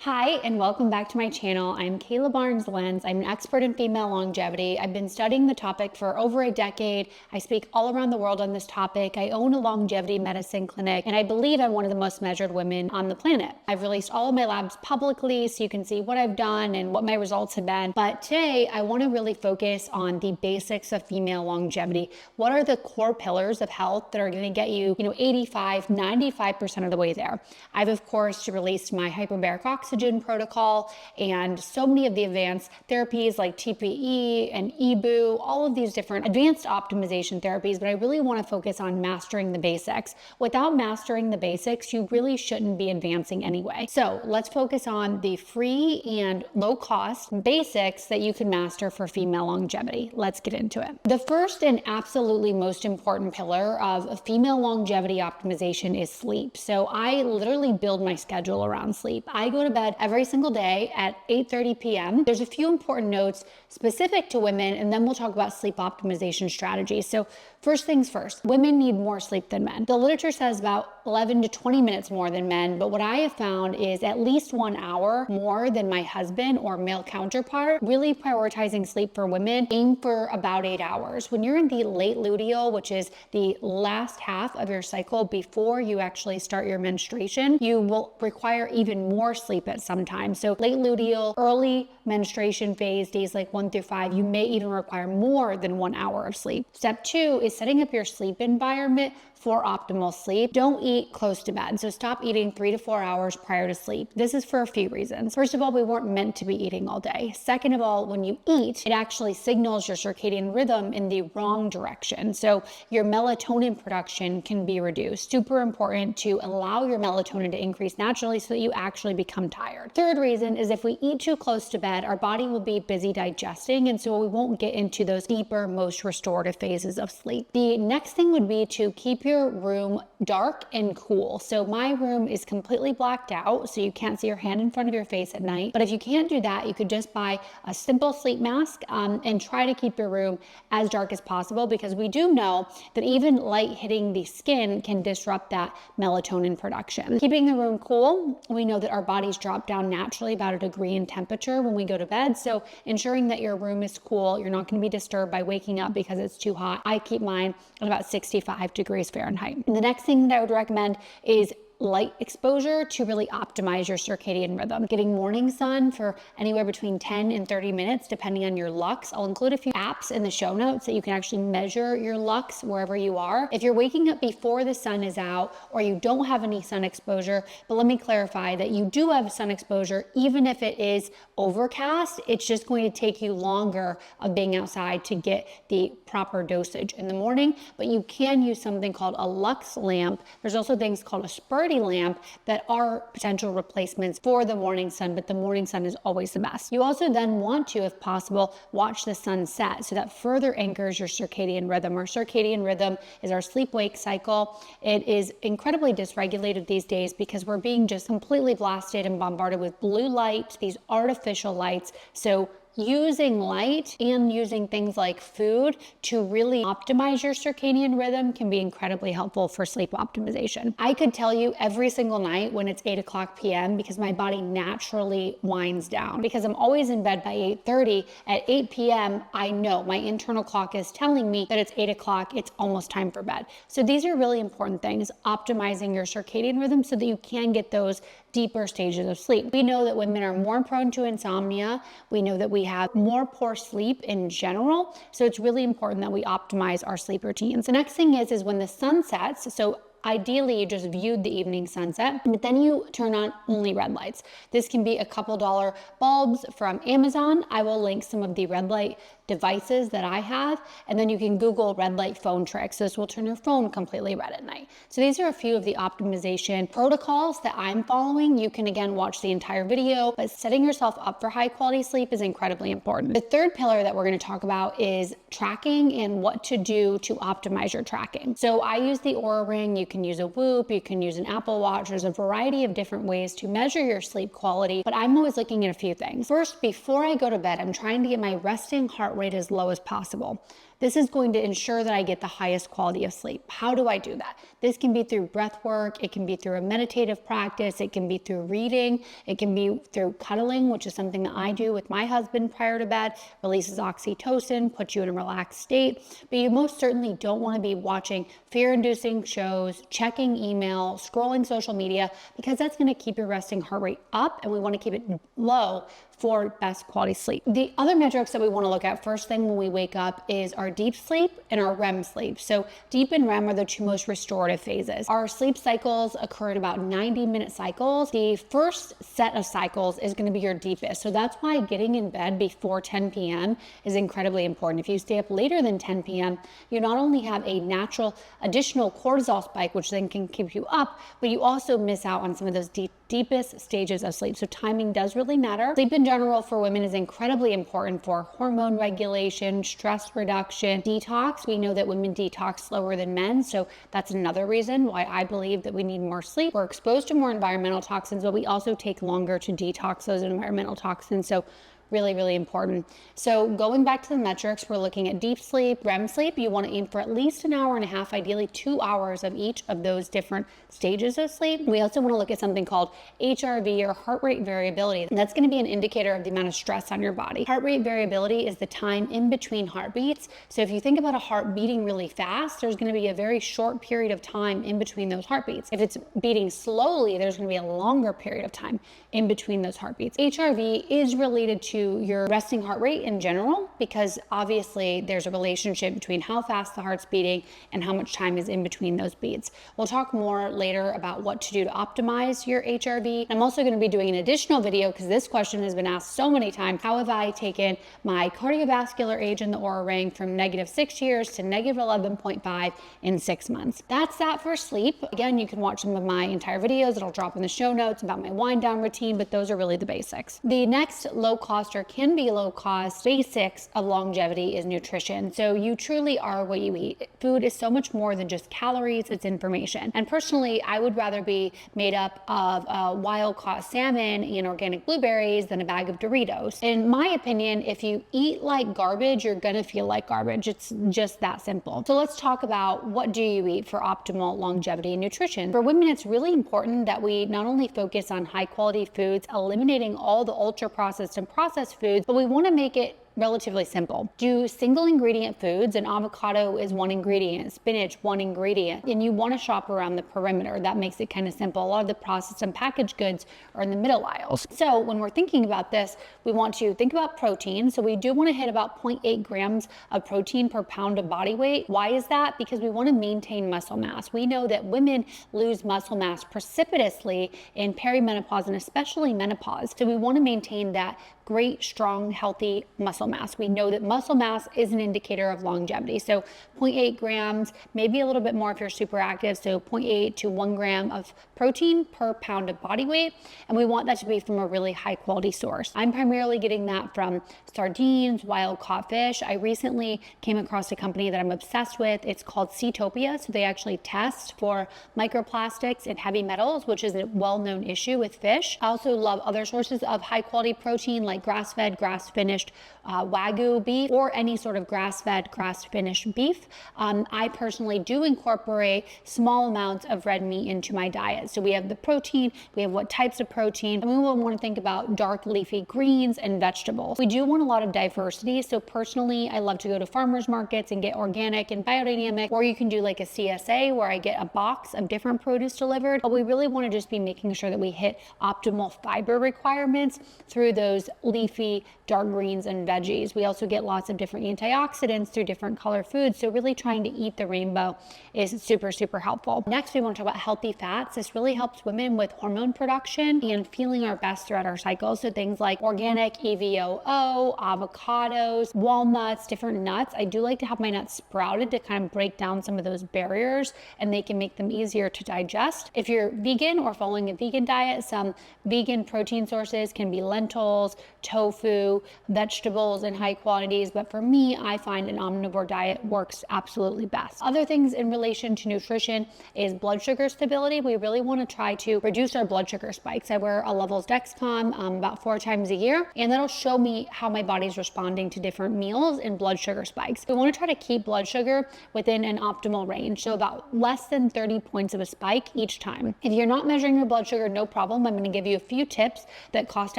Hi, and welcome back to my channel. I'm Kayla Barnes-Lentz. I'm an expert in female longevity. I've been studying the topic for over a decade. I speak all around the world on this topic. I own a longevity medicine clinic, and I believe I'm one of the most measured women on the planet. I've released all of my labs publicly so you can see what I've done and what my results have been. But today, I want to really focus on the basics of female longevity. What are the core pillars of health that are going to get you, 85, 95% of the way there? I've, of course, released my hyperbaric oxygen protocol and so many of the advanced therapies like TPE and EBU, all of these different advanced optimization therapies, but I really want to focus on mastering the basics. Without mastering the basics, you really shouldn't be advancing anyway. So let's focus on the free and low cost basics that you can master for female longevity. Let's get into it. The first and absolutely most important pillar of female longevity optimization is sleep. So I literally build my schedule around sleep. I go to bed every single day at 8:30 p.m. There's a few important notes specific to women, and then we'll talk about sleep optimization strategies. So first things first, women need more sleep than men. The literature says about 11 to 20 minutes more than men, but what I have found is at least 1 hour more than my husband or male counterpart. Really prioritizing sleep for women, aim for about 8 hours. When you're in the late luteal, which is the last half of your cycle before you actually start your menstruation, you will require even more sleep at some time. So late luteal, early menstruation phase, days like 1 through 5, you may even require more than 1 hour of sleep. Step 2 is setting up your sleep environment for optimal sleep. Don't eat close to bed. So stop eating 3 to 4 hours prior to sleep. This is for a few reasons. First of all, we weren't meant to be eating all day. Second of all, when you eat, it actually signals your circadian rhythm in the wrong direction. So your melatonin production can be reduced. Super important to allow your melatonin to increase naturally so that you actually become tired. Third reason is if we eat too close to bed, our body will be busy digesting, and so we won't get into those deeper, most restorative phases of sleep. The next thing would be to keep your room dark and cool. So my room is completely blacked out, so you can't see your hand in front of your face at night. But if you can't do that, you could just buy a simple sleep mask and try to keep your room as dark as possible, because we do know that even light hitting the skin can disrupt that melatonin production. Keeping the room cool, we know that our bodies drop down naturally about a degree in temperature when we go to bed. So ensuring that your room is cool, you're not going to be disturbed by waking up because it's too hot. I keep mine at about 65 degrees Fahrenheit. And the next thing that I would recommend is light exposure to really optimize your circadian rhythm. Getting morning sun for anywhere between 10 and 30 minutes, depending on your lux. I'll include a few apps in the show notes that you can actually measure your lux wherever you are. If you're waking up before the sun is out or you don't have any sun exposure, but let me clarify that you do have sun exposure, even if it is overcast, it's just going to take you longer of being outside to get the proper dosage in the morning, but you can use something called a lux lamp. There's also things called a spurt lamp that are potential replacements for the morning sun, but the morning sun is always the best. You also then want to, if possible, watch the sun set, so that further anchors your circadian rhythm. Our circadian rhythm is our sleep-wake cycle. It is incredibly dysregulated these days because we're being just completely blasted and bombarded with blue light, these artificial lights. So using light and using things like food to really optimize your circadian rhythm can be incredibly helpful for sleep optimization. I could tell you every single night when it's 8 o'clock p.m. because my body naturally winds down. Because I'm always in bed by 8:30, at 8 p.m. I know my internal clock is telling me that it's 8 o'clock, it's almost time for bed. So these are really important things, optimizing your circadian rhythm so that you can get those deeper stages of sleep. We know that women are more prone to insomnia. We know that we have more poor sleep in general. So it's really important that we optimize our sleep routines. The next thing is when the sun sets, so ideally you just viewed the evening sunset, but then you turn on only red lights. This can be a couple dollar bulbs from Amazon. I will link some of the red light devices that I have, and then you can Google red light phone tricks. This will turn your phone completely red at night. So these are a few of the optimization protocols that I'm following. You can again watch the entire video, but setting yourself up for high quality sleep is incredibly important. The third pillar that we're going to talk about is tracking and what to do to optimize your tracking. So I use the Oura Ring. You You can use a Whoop, you can use an Apple Watch. There's a variety of different ways to measure your sleep quality, but I'm always looking at a few things. First, before I go to bed, I'm trying to get my resting heart rate as low as possible. This is going to ensure that I get the highest quality of sleep. How do I do that? This can be through breath work. It can be through a meditative practice. It can be through reading. It can be through cuddling, which is something that I do with my husband prior to bed. Releases oxytocin, puts you in a relaxed state. But you most certainly don't want to be watching fear-inducing shows, checking email, scrolling social media, because that's going to keep your resting heart rate up, and we want to keep it low for best quality sleep. The other metrics that we want to look at first thing when we wake up is our deep sleep and our REM sleep. So deep and REM are the two most restorative phases. Our sleep cycles occur in about 90-minute cycles. The first set of cycles is going to be your deepest. So that's why getting in bed before 10 p.m. is incredibly important. If you stay up later than 10 p.m., you not only have a natural additional cortisol spike, which then can keep you up, but you also miss out on some of those deepest stages of sleep. So timing does really matter. Sleep in general for women is incredibly important for hormone regulation, stress reduction, detox. We know that women detox slower than men, so that's another reason why I believe that we need more sleep. We're exposed to more environmental toxins, but we also take longer to detox those environmental toxins. So really, really important. So going back to the metrics, we're looking at deep sleep, REM sleep. You want to aim for at least an hour and a half, ideally 2 hours of each of those different stages of sleep. We also want to look at something called HRV, or heart rate variability. And that's going to be an indicator of the amount of stress on your body. Heart rate variability is the time in between heartbeats. So if you think about a heart beating really fast, there's going to be a very short period of time in between those heartbeats. If it's beating slowly, there's going to be a longer period of time in between those heartbeats. HRV is related to your resting heart rate in general, because obviously there's a relationship between how fast the heart's beating and how much time is in between those beats. We'll talk more later about what to do to optimize your HRV. I'm also going to be doing an additional video, because this question has been asked so many times. How have I taken my cardiovascular age in the Oura Ring from -6 years to -11.5 in 6 months? That's that for sleep. Again, you can watch some of my entire videos. It'll drop in the show notes about my wind down routine, but those are really the basics. The next low cost, or can be low cost, basics of longevity is nutrition. So you truly are what you eat. Food is so much more than just calories, it's information. And personally, I would rather be made up of wild-caught salmon and organic blueberries than a bag of Doritos. In my opinion, if you eat like garbage, you're gonna feel like garbage. It's just that simple. So let's talk about, what do you eat for optimal longevity and nutrition? For women, it's really important that we not only focus on high-quality foods, eliminating all the ultra-processed and processed foods, but we want to make it relatively simple. Do single ingredient foods, and avocado is one ingredient, spinach, one ingredient, and you want to shop around the perimeter. That makes it kind of simple. A lot of the processed and packaged goods are in the middle aisles. So when we're thinking about this, we want to think about protein. So we do want to hit about 0.8 grams of protein per pound of body weight. Why is that? Because we want to maintain muscle mass. We know that women lose muscle mass precipitously in perimenopause and especially menopause. So we want to maintain that great, strong, healthy muscle mass. We know that muscle mass is an indicator of longevity. So 0.8 grams, maybe a little bit more if you're super active. So 0.8 to 1 gram of protein per pound of body weight. And we want that to be from a really high quality source. I'm primarily getting that from sardines, wild caught fish. I recently came across a company that I'm obsessed with. It's called Seatopia. So they actually test for microplastics and heavy metals, which is a well-known issue with fish. I also love other sources of high quality protein, like grass-fed, grass-finished Wagyu beef, or any sort of grass-fed, grass-finished beef. I personally do incorporate small amounts of red meat into my diet. So we have the protein, we have what types of protein, and we will want to think about dark leafy greens and vegetables. We do want a lot of diversity. So personally, I love to go to farmers markets and get organic and biodynamic, or you can do like a CSA where I get a box of different produce delivered. But we really want to just be making sure that we hit optimal fiber requirements through those leafy dark greens and veggies. We also get lots of different antioxidants through different color foods. So really trying to eat the rainbow is super, super helpful. Next, we want to talk about healthy fats. This really helps women with hormone production and feeling our best throughout our cycle. So things like organic EVOO, avocados, walnuts, different nuts. I do like to have my nuts sprouted to kind of break down some of those barriers, and they can make them easier to digest. If you're vegan or following a vegan diet, some vegan protein sources can be lentils, tofu, vegetables in high quantities. But for me, I find an omnivore diet works absolutely best. Other things in relation to nutrition is blood sugar stability. We really want to try to reduce our blood sugar spikes. I wear a Levels Dexcom about 4 times a year, and that'll show me how my body's responding to different meals and blood sugar spikes. We want to try to keep blood sugar within an optimal range, so about less than 30 points of a spike each time. If you're not measuring your blood sugar, no problem. I'm going to give you a few tips that cost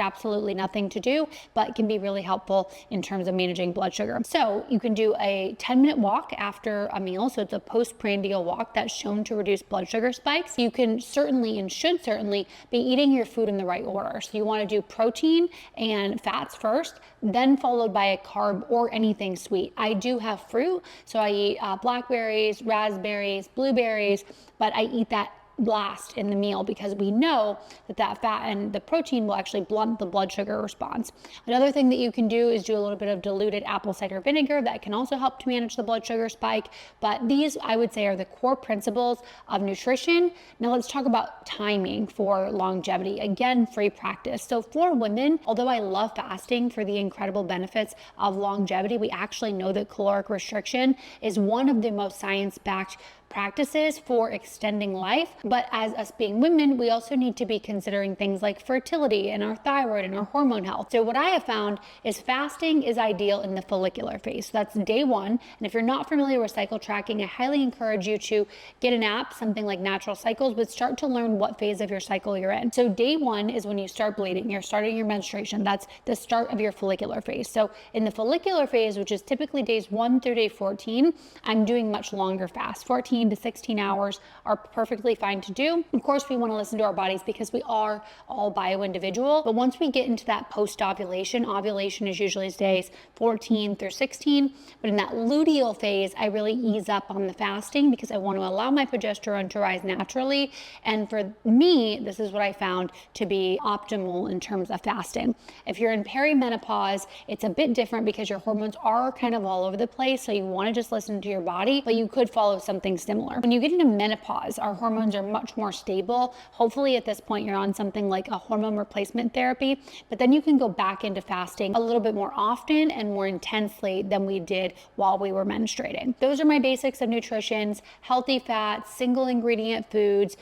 absolutely nothing to do, but can be really helpful in terms of managing blood sugar. So you can do a 10-minute walk after a meal. So it's a postprandial walk that's shown to reduce blood sugar spikes. You can certainly and should certainly be eating your food in the right order. So you want to do protein and fats first, then followed by a carb or anything sweet. I do have fruit, so I eat blackberries, raspberries, blueberries, but I eat that last in the meal because we know that fat and the protein will actually blunt the blood sugar response. Another thing that you can do is do a little bit of diluted apple cider vinegar. That can also help to manage the blood sugar spike. But these, I would say, are the core principles of nutrition. Now let's talk about timing for longevity. Again, free practice. So for women, although I love fasting for the incredible benefits of longevity, we actually know that caloric restriction is one of the most science-backed practices for extending life. But as us being women, we also need to be considering things like fertility and our thyroid and our hormone health. So what I have found is fasting is ideal in the follicular phase. So that's day 1. And if you're not familiar with cycle tracking, I highly encourage you to get an app, something like Natural Cycles, but start to learn what phase of your cycle you're in. So day 1 is when you start bleeding, you're starting your menstruation. That's the start of your follicular phase. So in the follicular phase, which is typically days 1 through day 14, I'm doing much longer fasts. 14 to 16 hours are perfectly fine to do. Of course, we want to listen to our bodies because we are all bio-individual. But once we get into that post-ovulation, ovulation is usually days 14 through 16. But in that luteal phase, I really ease up on the fasting because I want to allow my progesterone to rise naturally. And for me, this is what I found to be optimal in terms of fasting. If you're in perimenopause, it's a bit different because your hormones are kind of all over the place. So you want to just listen to your body, but you could follow something similar. When you get into menopause, our hormones are much more stable. Hopefully at this point, you're on something like a hormone replacement therapy, but then you can go back into fasting a little bit more often and more intensely than we did while we were menstruating. Those are my basics of nutrition: healthy fats, single ingredient foods,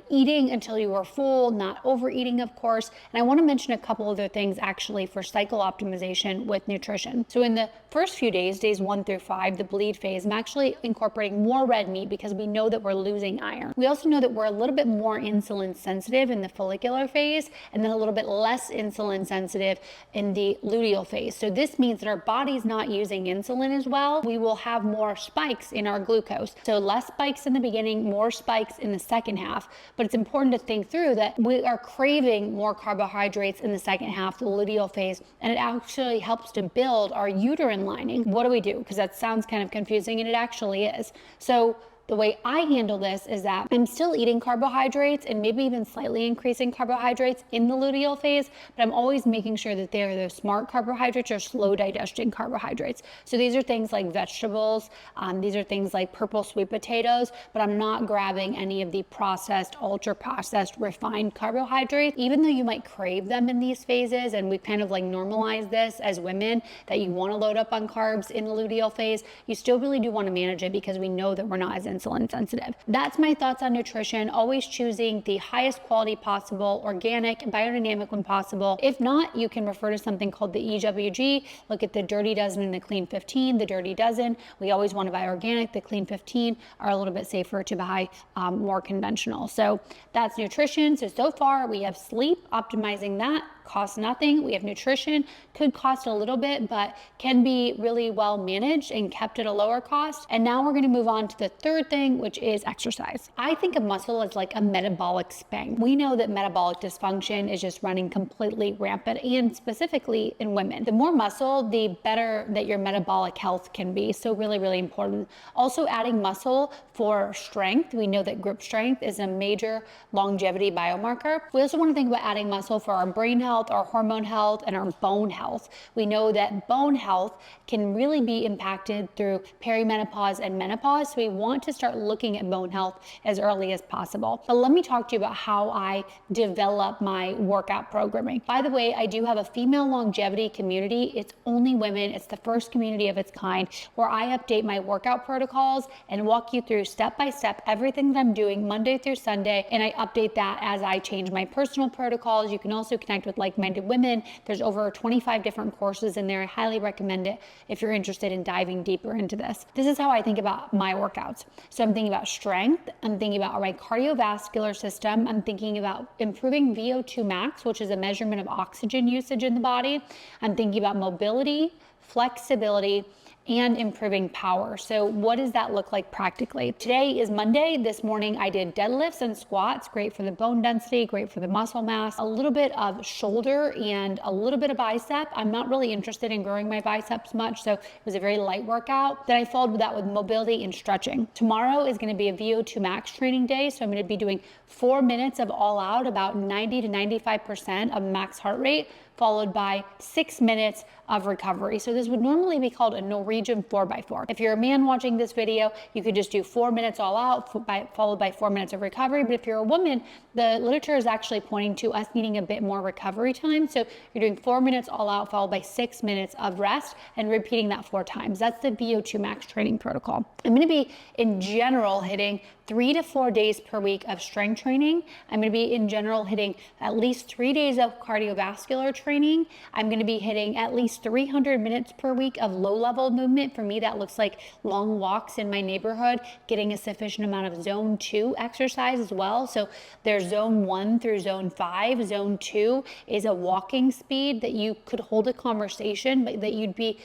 eating until you are full, not overeating, of course. And I want to mention a couple other things actually for cycle optimization with nutrition. So in the first few days, days 1 through 5, the bleed phase, I'm actually incorporating more red meat because we know that we're losing iron. We also know that we're a little bit more insulin sensitive in the follicular phase and then a little bit less insulin sensitive in the luteal phase. So this means that our body's not using insulin as well. We will have more spikes in our glucose. So less spikes in the beginning, more spikes in the second half. But it's important to think through that we are craving more carbohydrates in the second half, the luteal phase, and it actually helps to build our uterine lining. What do we do? Because that sounds kind of confusing, and it actually is. So the way I handle this is that I'm still eating carbohydrates and maybe even slightly increasing carbohydrates in the luteal phase, but I'm always making sure that they're the smart carbohydrates or slow digestion carbohydrates. So these are things like vegetables, these are things like purple sweet potatoes, but I'm not grabbing any of the processed, ultra processed, refined carbohydrates, even though you might crave them in these phases. And we've kind of like normalized this as women that you want to load up on carbs in the luteal phase. You still really do want to manage it because we know that we're not as insulin sensitive. That's my thoughts on nutrition. Always choosing the highest quality possible, organic and biodynamic when possible. If not, you can refer to something called the EWG. Look at the Dirty Dozen and the Clean 15. The Dirty Dozen, we always want to buy organic. The Clean 15 are a little bit safer to buy more conventional. So that's nutrition. So far we have sleep, optimizing that. Costs nothing. We have nutrition, could cost a little bit, but can be really well managed and kept at a lower cost. And now we're going to move on to the third thing, which is exercise. I think of muscle as like a metabolic spank. We know that metabolic dysfunction is just running completely rampant, and specifically in women. The more muscle, the better that your metabolic health can be. So really, really important. Also adding muscle for strength. We know that grip strength is a major longevity biomarker. We also want to think about adding muscle for our brain health, health, our hormone health, and our bone health. We know that bone health can really be impacted through perimenopause and menopause, so we want to start looking at bone health as early as possible. But let me talk to you about how I develop my workout programming. By the way, I do have a female longevity community. It's only women. It's the first community of its kind where I update my workout protocols and walk you through step by step everything that I'm doing Monday through Sunday, and I update that as I change my personal protocols. You can also connect with like-minded women. There's over 25 different courses in there. I highly recommend it if you're interested in diving deeper into this. This is how I think about my workouts. So I'm thinking about strength, I'm thinking about my cardiovascular system, I'm thinking about improving VO2 max, which is a measurement of oxygen usage in the body. I'm thinking about mobility, flexibility, and improving power. So what does that look like practically? Today is Monday. This morning I did deadlifts and squats, great for the bone density, great for the muscle mass, a little bit of shoulder and a little bit of bicep. I'm not really interested in growing my biceps much, so it was a very light workout. Then I followed that with mobility and stretching. Tomorrow is going to be a VO2 max training day, so I'm going to be doing 4 minutes of all out, about 90 to 95% of max heart rate, followed by 6 minutes of recovery. So this would normally be called a Norwegian 4x4. If you're a man watching this video, you could just do 4 minutes all out, followed by 4 minutes of recovery. But if you're a woman, the literature is actually pointing to us needing a bit more recovery time. So you're doing 4 minutes all out, followed by 6 minutes of rest, and repeating that 4 times. That's the VO2 max training protocol. I'm going to be, in general, hitting 3 to 4 days per week of strength training. I'm going to be, in general, hitting at least 3 days of cardiovascular training. I'm going to be hitting at least 300 minutes per week of low-level movement. For me, that looks like long walks in my neighborhood, getting a sufficient amount of zone 2 exercise as well. So there's zone 1 through zone 5. Zone 2 is a walking speed that you could hold a conversation, but that you'd be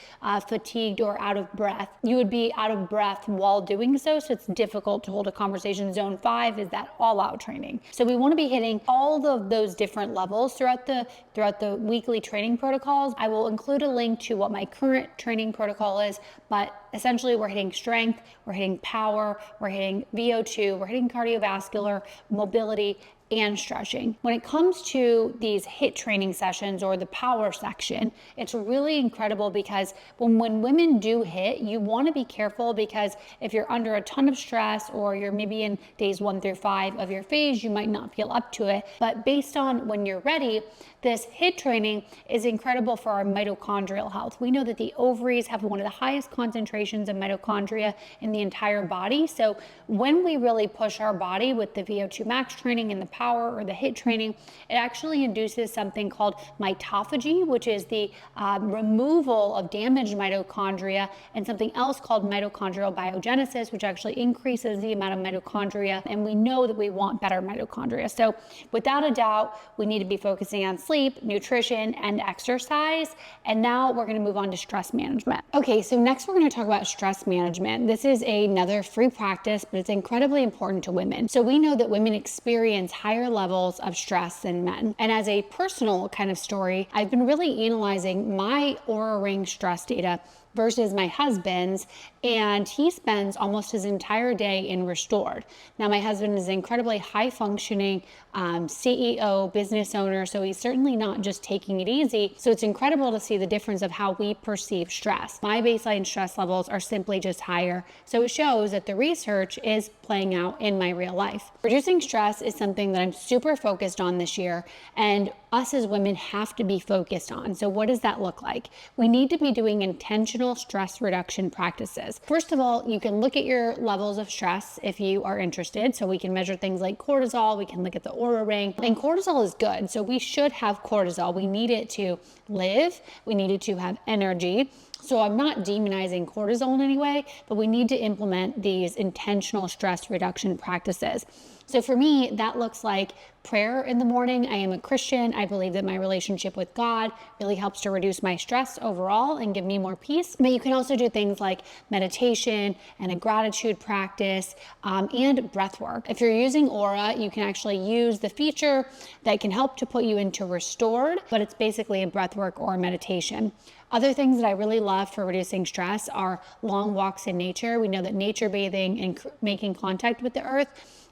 fatigued or out of breath. You would be out of breath while doing so it's difficult to hold a conversation. Zone 5 is that all-out training. So we want to be hitting all of those different levels throughout the weekly training protocols. I will include a link to what my current training protocol is, but essentially we're hitting strength, we're hitting power, we're hitting VO2, we're hitting cardiovascular, mobility, and stretching. When it comes to these HIIT training sessions or the power section, it's really incredible because when women do HIIT, you want to be careful, because if you're under a ton of stress or you're maybe in days 1 through 5 of your phase, you might not feel up to it. But based on when you're ready, this HIIT training is incredible for our mitochondrial health. We know that the ovaries have one of the highest concentrations of mitochondria in the entire body. So when we really push our body with the VO2 max training and the power or the HIIT training, it actually induces something called mitophagy, which is the removal of damaged mitochondria, and something else called mitochondrial biogenesis, which actually increases the amount of mitochondria. And we know that we want better mitochondria. So without a doubt, we need to be focusing on sleep, nutrition, and exercise. And now we're going to move on to stress management. Okay, so next we're going to talk about stress management. This is another free practice, but it's incredibly important to women. So we know that women experience higher levels of stress than men. And as a personal kind of story, I've been really analyzing my Oura Ring stress data versus my husband's, and he spends almost his entire day in Restored. Now, my husband is an incredibly high-functioning CEO, business owner, so he's certainly not just taking it easy. So it's incredible to see the difference of how we perceive stress. My baseline stress levels are simply just higher, so it shows that the research is playing out in my real life. Reducing stress is something that I'm super focused on this year, and us as women have to be focused on. So what does that look like? We need to be doing intentional stress reduction practices. First of all, you can look at your levels of stress if you are interested. So we can measure things like cortisol, we can look at the Oura Ring, and cortisol is good. So we should have cortisol. We need it to live, we need it to have energy. So I'm not demonizing cortisol in any way, but we need to implement these intentional stress reduction practices. So for me, that looks like prayer in the morning. I am a Christian. I believe that my relationship with God really helps to reduce my stress overall and give me more peace. But you can also do things like meditation and a gratitude practice and breath work. If you're using Oura, you can actually use the feature that can help to put you into Restored, but it's basically a breath work or a meditation. Other things that I really love for reducing stress are long walks in nature. We know that nature bathing and making contact with the earth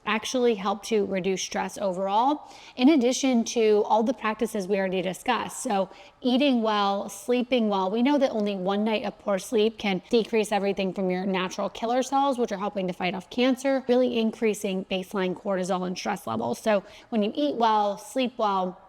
actually help to reduce stress overall, in addition to all the practices we already discussed. So eating well, sleeping well. We know that only one night of poor sleep can decrease everything from your natural killer cells, which are helping to fight off cancer, really increasing baseline cortisol and stress levels. So when you eat well, sleep well,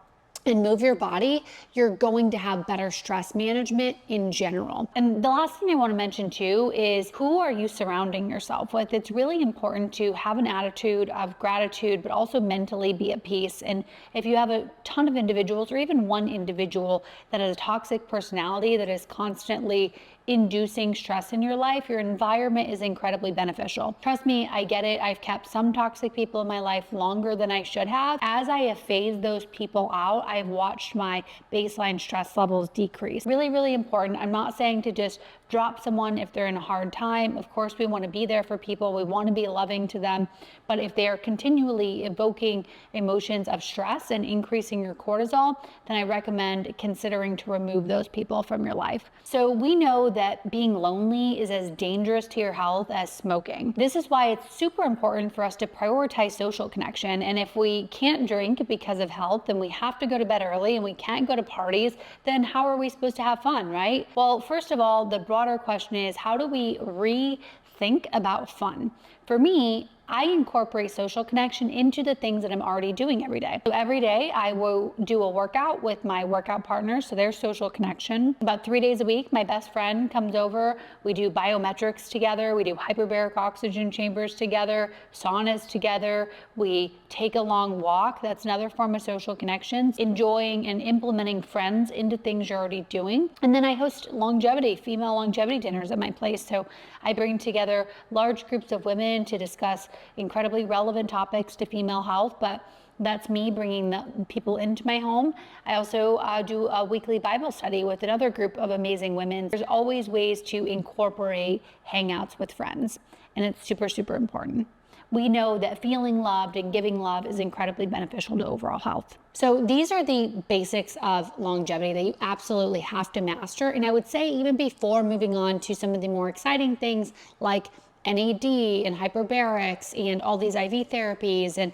and move your body, you're going to have better stress management in general. And the last thing I want to mention too is, who are you surrounding yourself with? It's really important to have an attitude of gratitude, but also mentally be at peace. And if you have a ton of individuals, or even one individual that has a toxic personality that is constantly inducing stress in your life, your environment is incredibly beneficial. Trust me, I get it. I've kept some toxic people in my life longer than I should have. As I have phased those people out, I've watched my baseline stress levels decrease. Really, really important. I'm not saying to just drop someone if they're in a hard time. Of course, we want to be there for people. We want to be loving to them. But if they are continually evoking emotions of stress and increasing your cortisol, then I recommend considering to remove those people from your life. So we know that being lonely is as dangerous to your health as smoking. This is why it's super important for us to prioritize social connection. And if we can't drink because of health, and we have to go to bed early, and we can't go to parties, then how are we supposed to have fun, right? Well, first of all, the broader question is, how do we rethink about fun? For me, I incorporate social connection into the things that I'm already doing every day. So every day I will do a workout with my workout partner, so there's social connection. About 3 days a week, my best friend comes over. We do biometrics together. We do hyperbaric oxygen chambers together, saunas together. We take a long walk. That's another form of social connections, enjoying and implementing friends into things you're already doing. And then I host female longevity dinners at my place. So I bring together large groups of women to discuss incredibly relevant topics to female health, but that's me bringing the people into my home. I also do a weekly Bible study with another group of amazing women. There's always ways to incorporate hangouts with friends, and it's super, super important. We know that feeling loved and giving love is incredibly beneficial to overall health. So these are the basics of longevity that you absolutely have to master. And I would say, even before moving on to some of the more exciting things like NAD and hyperbarics and all these IV therapies and,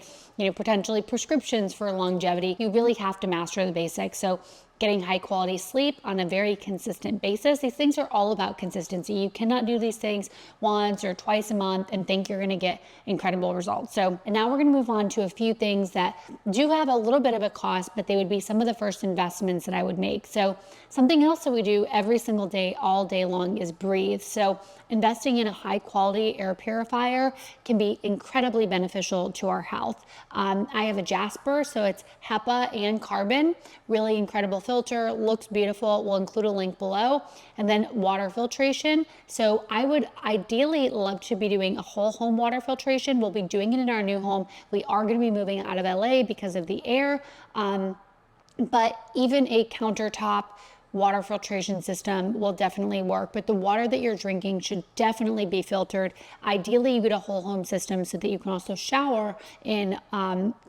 potentially prescriptions for longevity, you really have to master the basics. So getting high quality sleep on a very consistent basis. These things are all about consistency. You cannot do these things once or twice a month and think you're going to get incredible results. And now we're going to move on to a few things that do have a little bit of a cost, but they would be some of the first investments that I would make. So something else that we do every single day, all day long, is breathe. So investing in a high quality air purifier can be incredibly beneficial to our health. I have a Jasper, so it's HEPA and carbon, really incredible filter, looks beautiful. We'll include a link below. And then water filtration. So I would ideally love to be doing a whole home water filtration. We'll be doing it in our new home. We are going to be moving out of LA because of the air. But even a countertop water filtration system will definitely work, but the water that you're drinking should definitely be filtered. Ideally, you get a whole home system so that you can also shower in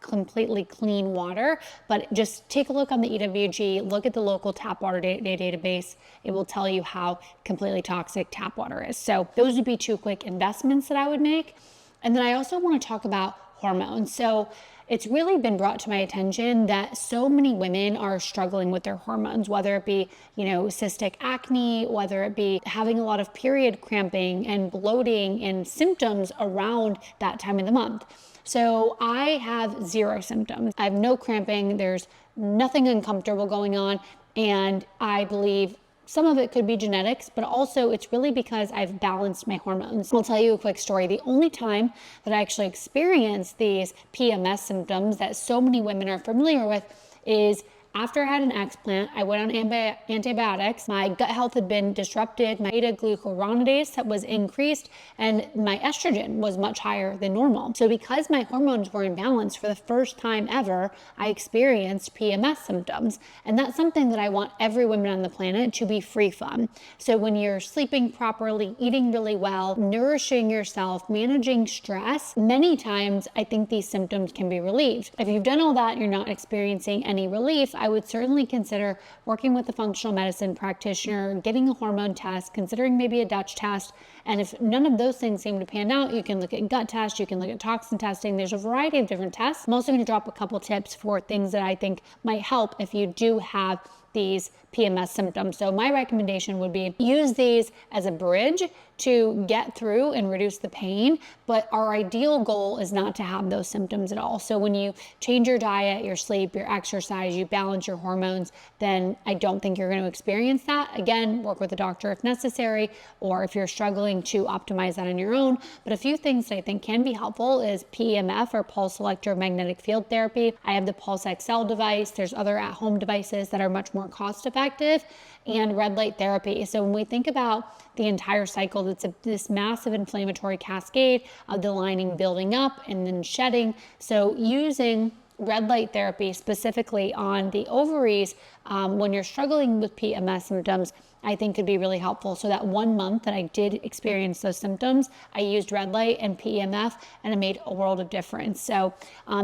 completely clean water. But just take a look on the EWG, look at the local tap water database. It will tell you how completely toxic tap water is. So those would be two quick investments that I would make. And then I also want to talk about hormones. So it's really been brought to my attention that so many women are struggling with their hormones, whether it be, cystic acne, whether it be having a lot of period cramping and bloating and symptoms around that time of the month. So I have zero symptoms. I have no cramping. There's nothing uncomfortable going on. And I believe some of it could be genetics, but also it's really because I've balanced my hormones. I'll tell you a quick story. The only time that I actually experienced these PMS symptoms that so many women are familiar with is after I had an explant. I went on antibiotics. My gut health had been disrupted. My beta-glucuronidase was increased, and my estrogen was much higher than normal. So because my hormones were imbalanced, for the first time ever, I experienced PMS symptoms. And that's something that I want every woman on the planet to be free from. So when you're sleeping properly, eating really well, nourishing yourself, managing stress, many times I think these symptoms can be relieved. If you've done all that and you're not experiencing any relief, I would certainly consider working with a functional medicine practitioner, getting a hormone test, considering maybe a Dutch test. And if none of those things seem to pan out, you can look at gut tests, you can look at toxin testing. There's a variety of different tests. I'm also going to drop a couple tips for things that I think might help if you do have these PMS symptoms. So my recommendation would be use these as a bridge to get through and reduce the pain, but our ideal goal is not to have those symptoms at all. So when you change your diet, your sleep, your exercise, you balance your hormones, then I don't think you're going to experience that. Again, work with a doctor if necessary, or if you're struggling to optimize that on your own. But a few things that I think can be helpful is PEMF, or pulse electromagnetic field therapy. I have the Pulse XL device. There's other at-home devices that are much more cost effective, and red light therapy. So when we think about the entire cycle, it's this massive inflammatory cascade of the lining building up and then shedding. So using red light therapy specifically on the ovaries when you're struggling with PMS symptoms, I think could be really helpful. So that 1 month that I did experience those symptoms, I used red light and PEMF, and it made a world of difference. So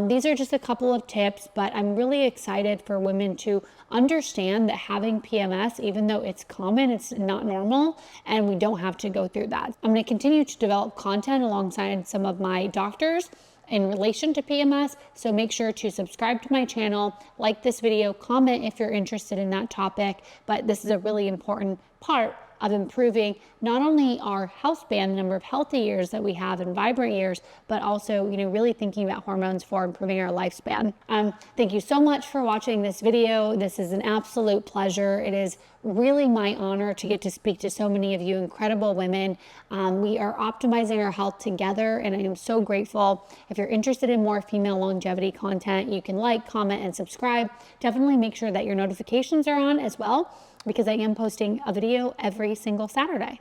these are just a couple of tips, but I'm really excited for women to understand that having PMS, even though it's common, it's not normal, and we don't have to go through that. I'm going to continue to develop content alongside some of my doctors in relation to PMS. So make sure to subscribe to my channel, like this video, comment if you're interested in that topic. But this is a really important part of improving not only our health span, the number of healthy years that we have and vibrant years, but also, really thinking about hormones for improving our lifespan. Thank you so much for watching this video. This is an absolute pleasure. It is really my honor to get to speak to so many of you incredible women. We are optimizing our health together, and I am so grateful. If you're interested in more female longevity content, you can like, comment, and subscribe. Definitely make sure that your notifications are on as well, because I am posting a video every single Saturday.